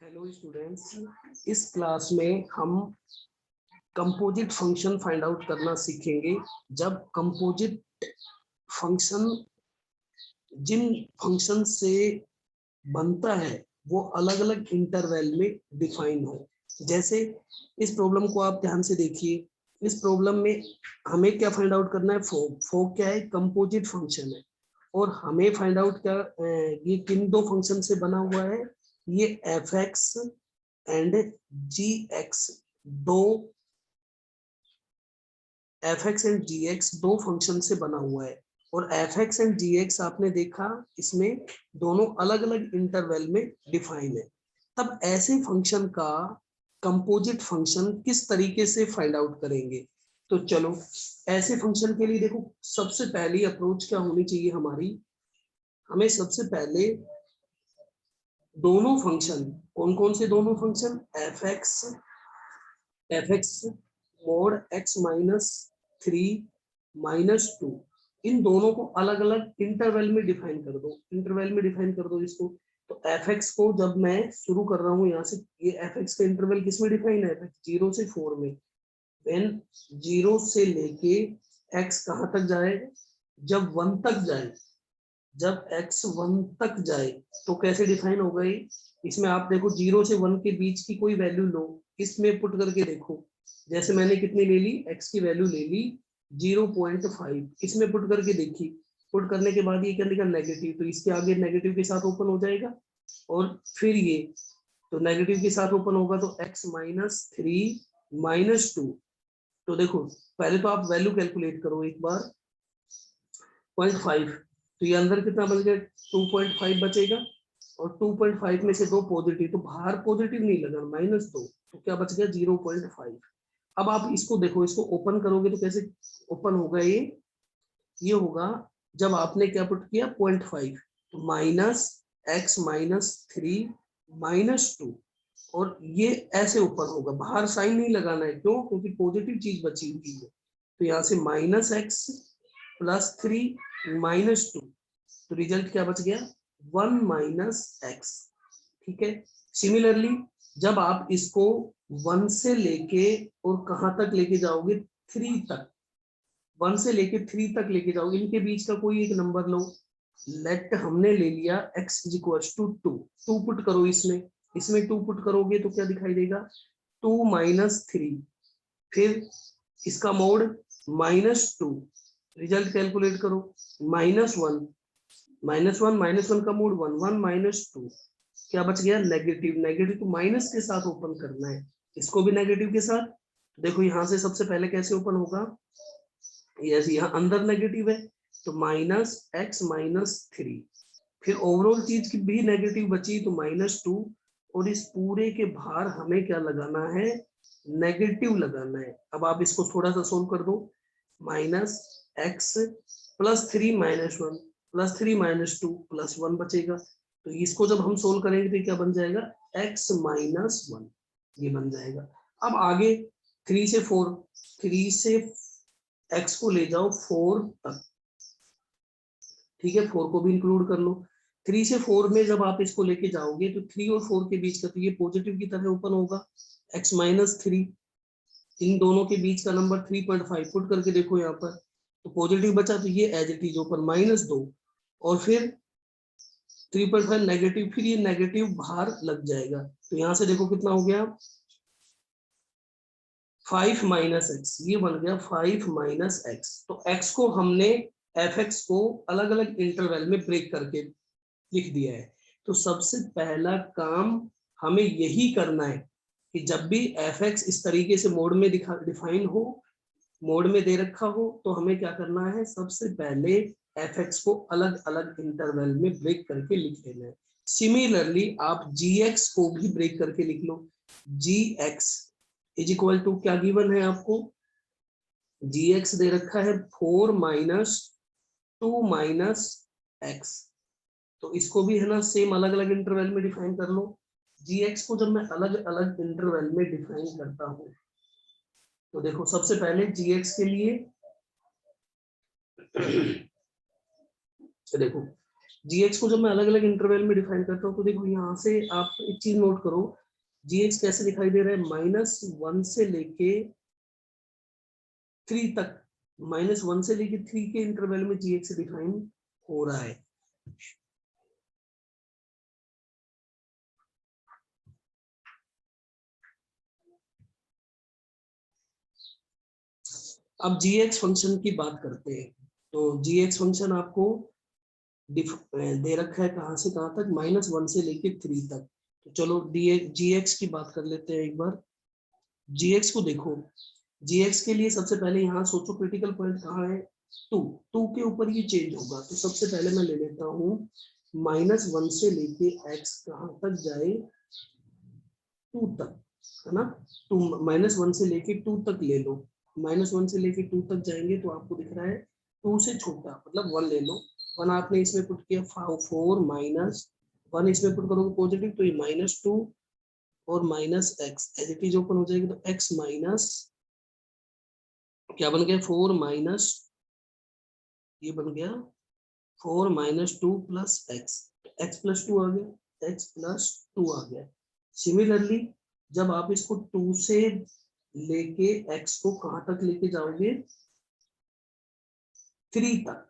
Hello students, इस class में हम कंपोजिट फंक्शन फाइंड आउट करना सीखेंगे। जब कंपोजिट फंक्शन जिन फंक्शन से बनता है वो अलग अलग इंटरवल में डिफाइन हो। जैसे इस प्रॉब्लम को आप ध्यान से देखिए। इस प्रॉब्लम में हमें क्या फाइंड आउट करना है? फोक। फोक क्या है? कंपोजिट फंक्शन है। और हमें फाइंड आउट क्या, ये किन दो फंक्शन से बना हुआ है? ये f x and g x, दो f x and g x दो फंक्शन से बना हुआ है। और f x and g x आपने देखा, इसमें दोनों अलग अलग इंटरवल में डिफाइन है। तब ऐसे फंक्शन का कंपोजिट फंक्शन किस तरीके से फाइंड आउट करेंगे? तो चलो, ऐसे फंक्शन के लिए देखो, सबसे पहली अप्रोच क्या होनी चाहिए हमारी? हमें सबसे पहले दोनों फंक्शन, कौन कौन से दोनों function? F x mode x minus 3 minus 2, इन दोनों को अलग अलग इंटरवल में डिफाइन कर दो। इंटरवल में डिफाइन कर दो इसको। तो एफ एक्स को जब मैं शुरू कर रहा हूँ यहाँ से, ये एफ एक्स का इंटरवल किस में डिफाइन है? 0 से 4 में। व्हेन 0 से लेके एक्स कहाँ तक जाए? जब 1 तक जाए। जब x 1 तक जाए तो कैसे डिफाइन होगा ये? इसमें आप देखो, 0 से 1 के बीच की कोई वैल्यू लो, इसमें पुट करके देखो। जैसे मैंने कितनी ले ली? x की वैल्यू ले ली 0.5, इसमें पुट करके देखी। पुट करने के बाद ये क्या लिखा? नेगेटिव। तो इसके आगे नेगेटिव के साथ ओपन हो जाएगा। और फिर ये तो नेगेटिव के साथ ओपन होगा तो x माइनस 3 माइनस 2। तो देखो, पहले तो आप वैल्यू कैलकुलेट करो एक बार। 0.5, तो ये अंदर कितना बच गया? 2.5 बचेगा। और 2.5 में से दो पॉजिटिव, तो बाहर पॉजिटिव नहीं लगा, -2, तो क्या बच गया? 0.5। अब आप इसको देखो, इसको ओपन करोगे तो कैसे ओपन होगा ये होगा जब आपने क्या पुट किया? 0.5, तो माइनस एक्स माइनस 3 माइनस 2। और ये ऐसे ऊपर होगा, बाहर साइन नहीं लगाना है। क्यों? क्योंकि पॉजिटिव चीज बची हुई है। तो यहाँ से माइनस एक्स प्लस 3 माइनस 2, तो रिजल्ट क्या बच गया? 1 माइनस एक्स। ठीक है। सिमिलरली जब आप इसको 1 से लेके और कहां तक लेके जाओगे? 3 तक। 1 से लेके 3 तक लेके जाओगे, इनके बीच का कोई एक नंबर लो। लेट हमने ले लिया x is equal to 2। 2 put करो इसमें। इसमें 2 पुट करोगे तो क्या दिखाई देगा? 2 माइनस 3। फिर इसका मोड -2। रिजल्ट कैलकुलेट करो। -1 -1 का मोड 1, 1 -2, क्या बच गया? नेगेटिव। नेगेटिव तो माइनस के साथ ओपन करना है, इसको भी नेगेटिव के साथ। देखो यहां से सबसे पहले कैसे ओपन होगा? यस, यहाँ अंदर नेगेटिव है तो माइनस एक्स माइनस 3। फिर ओवरऑल चीज की भी नेगेटिव बची तो -2। और इस पूरे के बाहर हमें क्या लगाना है? नेगेटिव लगाना है। अब आप इसको थोड़ा सा सोल्व कर दो। Minus x plus 3 -1 plus 3 -2 plus 1 बचेगा। तो इसको जब हम सोल्व करेंगे तो क्या बन जाएगा? x माइनस 1, ये बन जाएगा। अब आगे 3 से 4, 3 से x को ले जाओ 4 तक। ठीक है, 4 को भी इंक्लूड कर लो। 3 से 4 में जब आप इसको लेके जाओगे तो 3 और 4 के बीच का, तो ये पॉजिटिव की तरह ओपन होगा। x माइनस 3, इन दोनों के बीच का नंबर 3.5 पुट करके देखो यहाँ पर, तो पॉजिटिव बचा, तो ये एज इट इज ओपन -2। और फिर 3.5 नेगेटिव, फिर ये नेगेटिव बाहर लग जाएगा। तो यहाँ से देखो कितना हो गया? 5 माइनस एक्स, ये बन गया 5 माइनस एक्स। तो x को हमने, एफ एक्स को अलग अलग इंटरवल में ब्रेक करके लिख दिया है। तो सबसे पहला काम हमें यही करना है कि जब भी एफ एक्स इस तरीके से मोड में डिफाइन हो, मोड में दे रखा हो, तो हमें क्या करना है? सबसे पहले एफ एक्स को अलग अलग इंटरवल में ब्रेक करके लिख लेना है। सिमिलरली आप जी एक्स को भी ब्रेक करके लिख लो। जी एक्स इज इक्वल टू, क्या गिवन है आपको? जी एक्स दे रखा है 4 माइनस 2 माइनस एक्स। तो इसको भी है ना सेम अलग अलग इंटरवल में डिफाइन कर लो। जी एक्स को जब मैं अलग अलग इंटरवल में डिफाइन करता हूं तो देखो, सबसे पहले जी एक्स के लिए देखो, gx को जब मैं अलग अलग इंटरवल में डिफाइन करता हूँ तो देखो यहाँ से आप एक चीज नोट करो, gx कैसे दिखाई दे रहा है, -1 से लेके 3 तक, -1 से लेके 3 के इंटरवल में gx डिफाइन हो रहा है। अब gx फंक्शन की बात करते हैं, तो gx फंक्शन आपको दे रखा है कहां से कहां तक, -1 से लेके 3 तक। तो चलो gx की बात कर लेते हैं एक बार। gx को देखो, gx के लिए सबसे पहले यहाँ सोचो क्रिटिकल पॉइंट कहाँ है, 2 के ऊपर ये चेंज होगा। तो सबसे पहले मैं ले लेता हूँ -1 से लेके x कहाँ तक जाए, 2 तक, है ना। तो -1 से लेके 2 तक ले लो, -1 से लेके 2 तक जाएंगे तो आपको दिख रहा है 2 से छोटा, मतलब 1 ले लो। 1 आपने इसमें पुट किया, 4 -1 इसमें पुट करोगे पॉजिटिव, तो ये -2 और -x as it is open हो जाएगी। तो x माइनस क्या बन गया, 4 माइनस, ये बन गया 4 - 2 प्लस x, x + 2 आ गया, x + 2 आ गया। सिमिलरली जब आप इसको 2 से लेके x को कहां तक लेके जाओगे, 3 तक,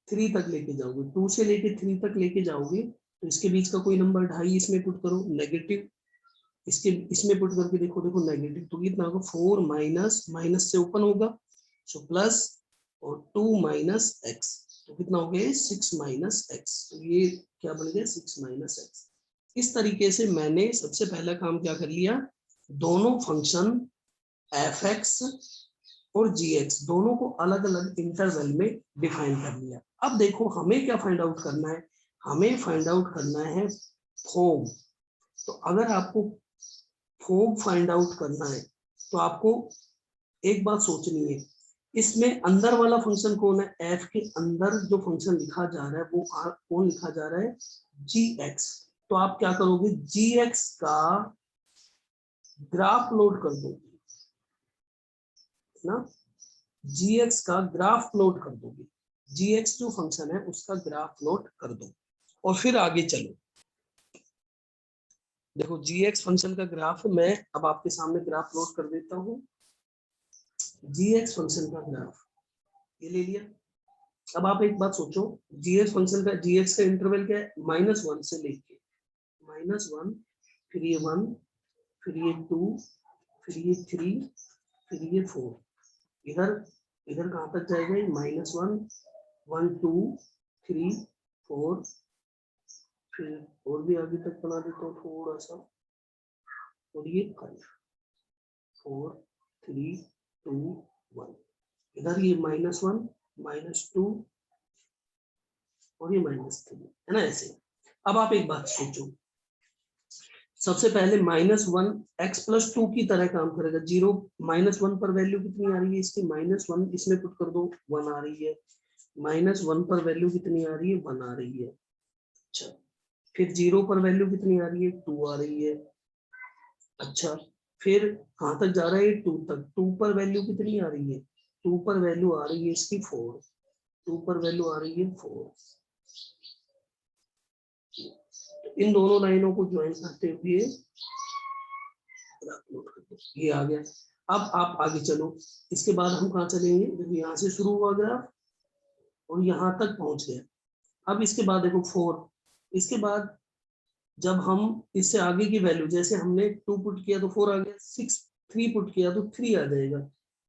3 तक लेके जाओगे, 2 से लेके 3 तक लेके जाओगे, तो इसके बीच का कोई नंबर 2.5 इसमें पुट करो, नेगेटिव, इसके इसमें पुट करके देखो, देखो नेगेटिव, तो कितना होगा, 4 माइनस, माइनस से ओपन होगा, सो प्लस, और 2 माइनस x, तो कितना हो गया, 6 माइनस x। तो ये क्या बन गया, 6 माइनस x। इस तरीके से मैंने सबसे पहला काम क्या कर लिया, दोनों फंक्शन f(x) और gx दोनों को अलग अलग इंटरवल में डिफाइन कर लिया। अब देखो हमें क्या फाइंड आउट करना है, हमें फाइंड आउट करना है फोग। तो अगर आपको फोग फाइंड आउट करना है तो आपको एक बात सोचनी है, इसमें अंदर वाला फंक्शन कौन है, f के अंदर जो फंक्शन लिखा जा रहा है वो कौन लिखा जा रहा है, gx। तो आप क्या करोगे, gx का ग्राफ लोड कर दोगे ना, gx का ग्राफ प्लॉट कर दोगे, gx जो फंक्शन है उसका ग्राफ प्लॉट कर दो और फिर आगे चलो। देखो gx फंक्शन का ग्राफ मैं अब आपके सामने ग्राफ प्लॉट कर देता हूँ। gx फंक्शन का ग्राफ ये ले लिया। अब आप एक बात सोचो, gx फंक्शन का, gx का इंटरवल क्या है, -1 से लेके -1, फिर ये 1, फिर ये 2, फिर ये 3, फिर ये 4, इधर इधर कहां तक जाएगा, -1, 1 2 3 4, फिर और भी आगे तक बना देता हूँ थोड़ा सा, और ये 5 4 3 2 1, इधर ये -1 -2 और ये -3, है ना ऐसे। अब आप एक बात सोचो, सबसे पहले -1 x + 2 की तरह काम करेगा, 0 -1 पर वैल्यू कितनी आ रही है इसकी, -1 इसमें पुट कर दो, 1 आ रही है, -1 पर वैल्यू कितनी आ रही है, 1 आ रही है। अच्छा, फिर 0 पर वैल्यू कितनी आ रही है, 2 आ रही है। अच्छा, फिर कहां तक जा रहा है, 2 तक, 2 पर वैल्यू कितनी आ रही है, 2 पर वैल्यू आ रही है इसकी 4, 2 पर वैल्यू आ रही है 4। इन दोनों लाइनों को ज्वाइन करते हुए ये आ गया। अब आप आगे चलो, इसके बाद हम कहाँ चलेंगे, देखो यहाँ से शुरू हुआ ग्राफ और यहाँ तक पहुंच गया। अब इसके बाद देखो 4, इसके बाद जब हम इससे आगे की वैल्यू, जैसे हमने 2 पुट किया तो 4 आ गया, 6 3 पुट किया तो 3 आ जाएगा,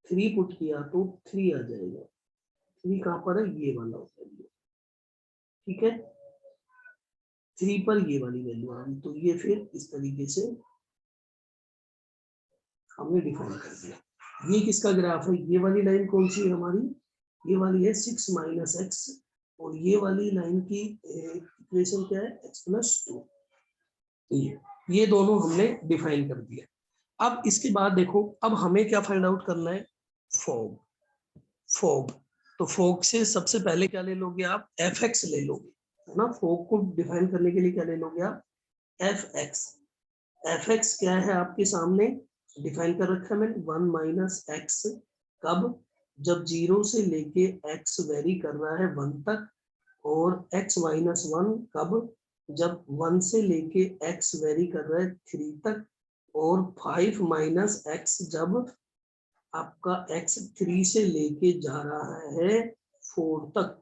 3 पुट किया तो 3 आ जाएगा, 3 कहाँ पर है, ये वाला होता है, ठीक है, 3 पर ये वाली वैल्यू आ गई। तो ये फिर इस तरीके से हमने डिफाइन कर दिया। ये किसका ग्राफ है, ये वाली लाइन कौन सी है हमारी, ये वाली है 6 माइनस x, और ये वाली लाइन की इक्वेशन क्या है, x + 2। ये दोनों हमने डिफाइन कर दिया। अब इसके बाद देखो, अब हमें क्या फाइंड आउट करना है, फॉग। फॉग, तो फॉग से सबसे पहले क्या ले लोगे आप, f(x) ले लोगे, है ना। फॉग को डिफाइन करने के लिए क्या ले लोगे आप, f(x). f(x) क्या है आपके सामने डिफाइन कर रखा है मैंने, 1 - x, कब, जब 0 से लेके x वेरी कर रहा है 1 तक, और x माइनस 1 कब, जब 1 से लेके x वेरी कर रहा है 3 तक, और 5 माइनस x जब आपका x 3 से लेके जा रहा है 4 तक।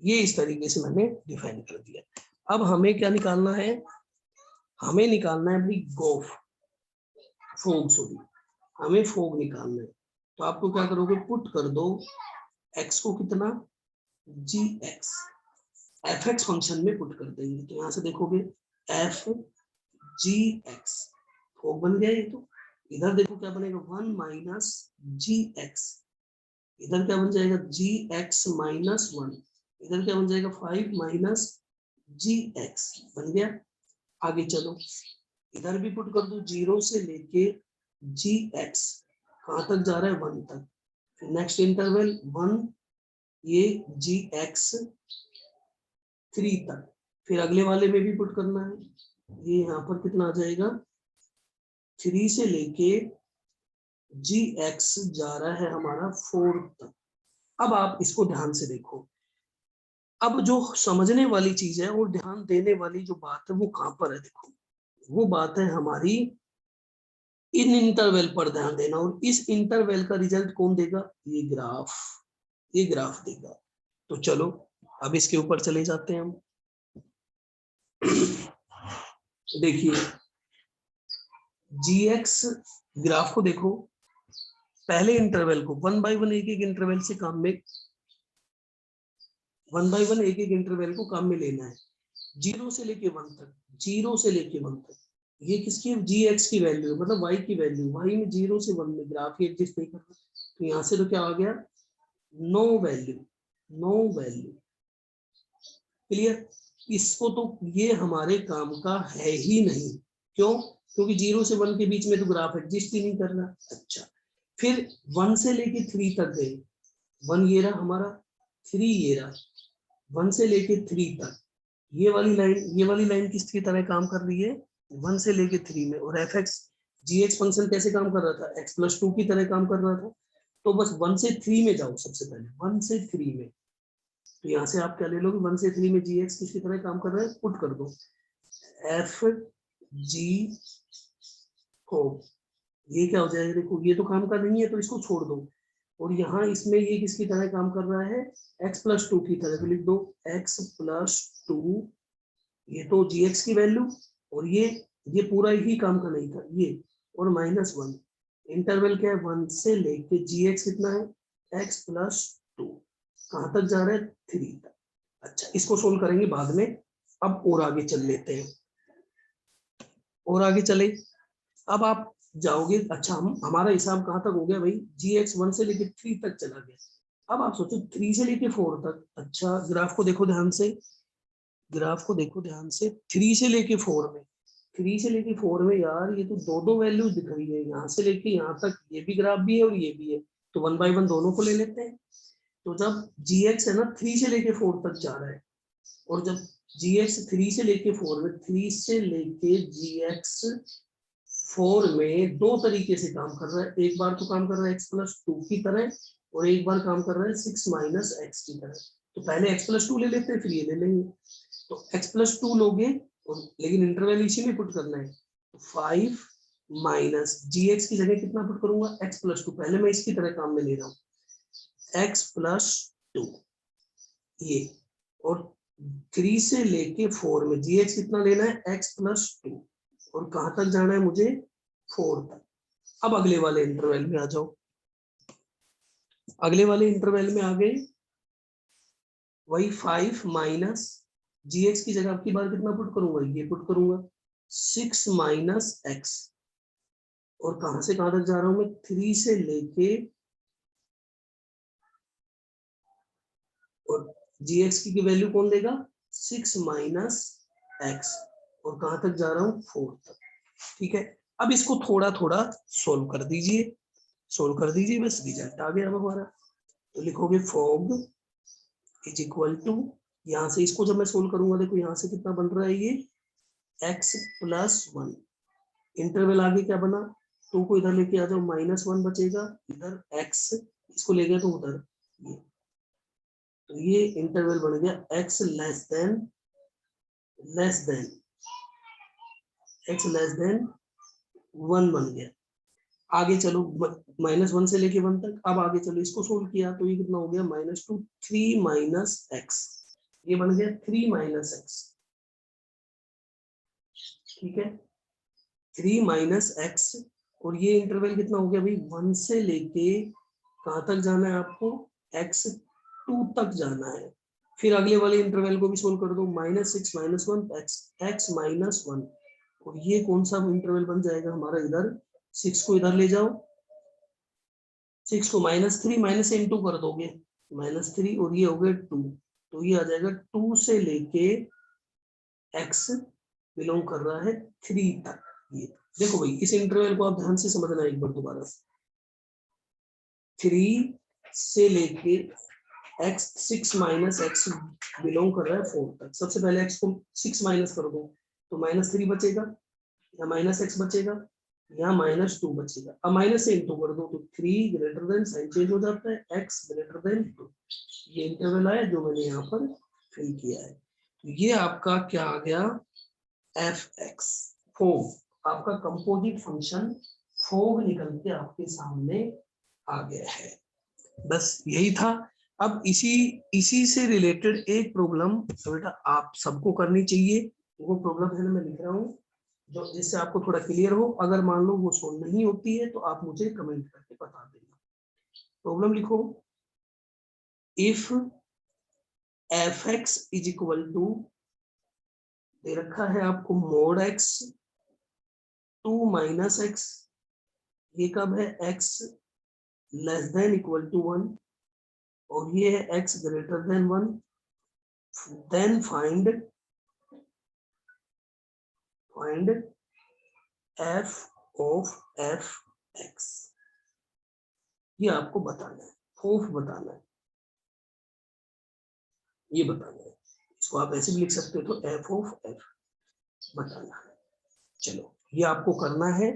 ये इस तरीके से मैंने डिफाइन कर दिया। अब हमें क्या निकालना है, हमें निकालना है भाई गोफ फोग, सॉरी हमें फोग निकालना है। तो आपको क्या करोगे, पुट कर दो x को कितना, gx, fx फंक्शन में पुट कर देंगे। तो यहां से देखोगे f gx, फोग बन गया ये। तो इधर देखो क्या बनेगा, 1 माइनस gx, इधर क्या बन जाएगा gx माइनस 1, इधर क्या बन जाएगा 5 माइनस gx, बन गया। आगे चलो, इधर भी पुट कर दो, 0 से लेके gx कहां तक जा रहा है 1 तक, फिर नेक्स्ट इंटरवल 1, ये gx 3 तक, फिर अगले वाले में भी पुट करना है। ये यहाँ पर कितना आ जाएगा, 3 से लेके gx जा रहा है हमारा 4 तक। अब आप इसको ध्यान से देखो, अब जो समझने वाली चीज है और ध्यान देने वाली जो बात है वो कहां पर है, देखो वो बात है हमारी इन इंटरवल पर ध्यान देना। और इस इंटरवल का रिजल्ट कौन देगा, ये ग्राफ देगा। तो चलो अब इसके ऊपर चले जाते हैं हम। देखिए gx ग्राफ को देखो, पहले इंटरवल को 1 बाय 1 एक एक इंटरवल से काम में, 1 बाय 1 एक एक इंटरवल को काम में लेना है, 0 से लेके 1 तक, 0 से लेके 1 तक। ये किसकी, gx की वैल्यू है, मतलब y की वैल्यू, y में 0 से 1 में ग्राफ ही एग्जिस्ट नहीं करता। तो यहाँ से तो क्या आ गया, नो वैल्यू। क्लियर, इसको तो ये हमारे काम का है ही नहीं। क्यों, क्योंकि 0 से 1 के बीच में तो ग्राफ एग्जिस्ट ही नहीं कर रहा। अच्छा, फिर 1 से लेके 3 तक गए, 1 ये रहा हमारा, 3 ये रहा, 1 से लेके 3 तक, ये वाली लाइन किसकी तरह काम कर रही है, 1 से लेके 3 में। और एफ एक्स gx फंक्शन कैसे काम कर रहा था, x+2 की तरह काम कर रहा था। तो बस 1 से 3 में जाओ, सबसे पहले 1 से 3 में। तो यहाँ से आप क्या ले लोगे, 1 से 3 में gx किसकी तरह काम कर रहा है, पुट कर दो f g को, ये क्या हो जाएगा, देखो ये तो काम का नहीं है तो इसको छोड़ दो। और यहाँ इसमें ये किसकी तरह काम कर रहा है, x+2 की तरह। तो लिख दो x+2, ये तो gx की वैल्यू, और ये पूरा ही काम का नहीं था ये, और -1, इंटरवल क्या है 1 से लेके gx कितना है, x+2, कहां तक जा रहा है 3 तक। अच्छा, इसको सोल्व करेंगे बाद में, अब और आगे चल लेते हैं, और आगे चले। अब आप जाओगे, अच्छा हमारा हिसाब कहां तक हो गया भाई, gx 1 से लेके 3 तक चला गया। अब आप सोचो 3 से लेके 4 तक। अच्छा, ग्राफ को देखो ध्यान से, 3 से लेके 4 में, 3 से लेके 4 में यार ये तो दो वैल्यूज दिख रही है, यहाँ से लेके यहाँ तक ये भी ग्राफ भी है और ये भी है। तो 1 बाय 1 दोनों को ले लेते हैं। तो जब gx है ना 3 से लेके 4 तक जा रहा है, और जब gx 3 से लेके 4 में, 3 से लेके gx 4 में दो तरीके से काम कर रहा है। एक बार तो काम कर रहा है x+2 की तरह, और एक बार काम कर रहा है 6 माइनस x की तरह। तो पहले x+2 ले लेते हैं, फिर ये ले लेंगे। तो x+2 लोगे, और लेकिन इंटरवल इसी में पुट करना है। तो 5 माइनस gx की जगह कितना पुट करूंगा, x+2, पहले मैं इसकी तरह काम में ले रहा हूँ, x+2 ये, और 3 से लेके 4 में gx कितना लेना है, x+2, और कहां तक जाना है मुझे, 4 तक। अब अगले वाले इंटरवल में आ जाओ, अगले वाले इंटरवल में आ गए, वही 5 माइनस gx की जगह आपकी बार कितना पुट करूंगा, ये पुट करूंगा 6 माइनस x, और कहां से कहां तक जा रहा हूं मैं, 3 से लेके, और gx की वैल्यू कौन देगा, 6 माइनस x, और कहां तक जा रहा हूं, 4 तक। ठीक है, अब इसको थोड़ा थोड़ा सोल्व कर दीजिए, बस रिजल्ट आ गया अब हमारा। तो लिखोगे फॉग इज इक्वल टू, यहाँ से इसको जब मैं सोल्व करूंगा, देखो यहाँ से कितना बन रहा है ये, x+1, इंटरवल आगे क्या बना, 2 को इधर लेके आ जाओ, -1 बचेगा, इधर x, इसको ले गया तो उधर ये, तो ये इंटरवल बन गया x less then x less then 1 बन गया। आगे चलो -1 से लेके 1 तक। अब आगे चलो इसको सोल्व किया तो ये कितना हो गया -2 3 माइनस एक्स, ये बन गया 3 माइनस एक्स। ठीक है 3 माइनस एक्स, और ये इंटरवल कितना हो गया भाई 1 से लेके कहां तक जाना है आपको x2 तक जाना है। फिर अगले वाले इंटरवल को भी सोल्व कर दो -6 माइनस 1 x माइनस 1, और ये कौन सा इंटरवल बन जाएगा हमारा इधर 6 को इधर ले जाओ, 6 को -3 माइनस इंटू कर दोगे -3 और ये हो गया 2, तो ये आ जाएगा 2 से लेके x बिलोंग कर रहा है 3 तक। ये देखो भाई इस इंटरवल को आप ध्यान से समझना एक बार दोबारा। 3 से लेके x 6 माइनस एक्स बिलोंग कर रहा है 4 तक। सबसे पहले x को 6 माइनस कर दो तो -3 बचेगा, या -x बचेगा, या -2 बचेगा। अब माइनस से इंटू कर दो तो 3 ग्रेटर देन साइन चेंज हो जाता है x ग्रेटर देन 2। ये इंटरवल आया जो मैंने यहाँ पर फिल किया है। तो ये आपका क्या आ गया f(x) फोग, आपका कंपोजिट फंक्शन फोग निकल के आपके सामने आ गया है। बस यही था। अब इसी से रिलेटेड एक प्रॉब्लम बेटा आप सबको करनी चाहिए। वो प्रॉब्लम है ना मैं लिख रहा हूँ जो जिससे आपको थोड़ा क्लियर हो। अगर मान लो वो सोल्व नहीं होती है तो आप मुझे कमेंट करके बता देना। प्रॉब्लम लिखो, if f(x) is equal to, दे रखा है आपको मोड x 2 माइनस एक्स, ये कब है x less than equal to 1, और ये है x greater than 1, then find f of f(x). ये आपको बताना है, ऑफ बताना है, ये बताना है। इसको आप ऐसे भी लिख सकते हो तो f ऑफ f बताना है। चलो ये आपको करना है।